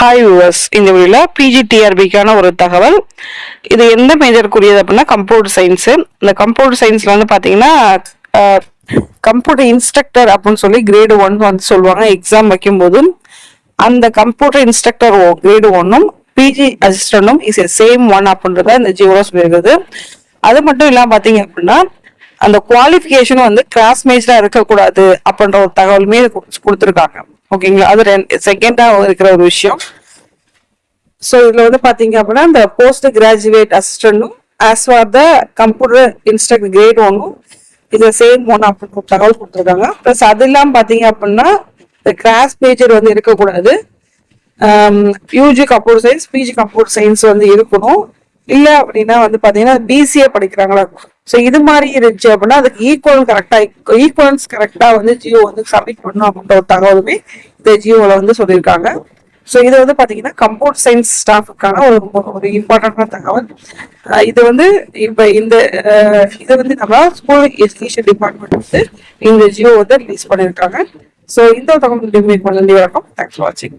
Hi viewers, இந்த வீடியோவில் பிஜிடிஆர்பிக்கான ஒரு தகவல். இது எந்த மேஜருக்குரியது அப்படின்னா கம்ப்யூட்டர் சயின்ஸு. இந்த கம்ப்யூட்டர் சயின்ஸில் வந்து பார்த்தீங்கன்னா கம்ப்யூட்டர் இன்ஸ்ட்ரக்டர் அப்படின்னு சொல்லி கிரேடு 1 வந்து சொல்லுவாங்க. எக்ஸாம் வைக்கும்போது அந்த கம்ப்யூட்டர் இன்ஸ்ட்ரக்டர் கிரேடு 1ம் பிஜி அசிஸ்டன்டும் இஸ் சேம் ஒன் அப்படின்றத இந்த ஜியோல சொல்லியிருக்குது. அது மட்டும் இல்லாமல் பார்த்தீங்க அப்படின்னா அந்த குவாலிஃபிகேஷனும் வந்து கிராஸ் மேஜரா இருக்கக்கூடாது அப்படின்ற ஒரு தகவலுமே கொடுத்துருக்காங்க. ஓகேங்களா, அது செகண்டா இருக்கிற ஒரு விஷயம். ஸோ இதுல வந்து பாத்தீங்க அப்படின்னா இந்த போஸ்ட் கிராஜுவேட் அசிஸ்டன்டும் as for the computer instructor grade 1ம் இது சேம் ஒன் அப்படின்னு தகவல் கொடுத்துருக்காங்க. ப்ளஸ் அது இல்லாம பாத்தீங்க அப்படின்னா இந்த கிராஸ் மேஜர் வந்து இருக்கக்கூடாது. UG computer science, PG computer science வந்து இருக்கணும். இல்ல அப்படின்னா வந்து பாத்தீங்கன்னா பிசிஏ படிக்கிறாங்களா, ஸோ இது மாதிரி இருந்துச்சு அப்படின்னா அதுக்கு ஈக்குவலன்ஸ் கரெக்டா வந்து ஜியோ வந்து சப்மிட் பண்ணும் அப்படின்ற ஒரு தகவலுமே இந்த ஜியோல வந்து சொல்லியிருக்காங்க. ஸோ இது வந்து பாத்தீங்கன்னா கம்ப்யூட்டர் சயின்ஸ் ஸ்டாஃபுக்கான ஒரு இம்பார்ட்டன்டான தகவல். இது வந்து இப்ப இது வந்து நம்ம ஸ்கூல் எஜுகேஷன் டிபார்ட்மெண்ட் வந்து இந்த ஜியோ வந்து ரிலீஸ் பண்ணியிருக்காங்க. ஸோ இந்த தகவல் வணக்கம். தேங்க்ஸ் ஃபார் வாட்சிங்.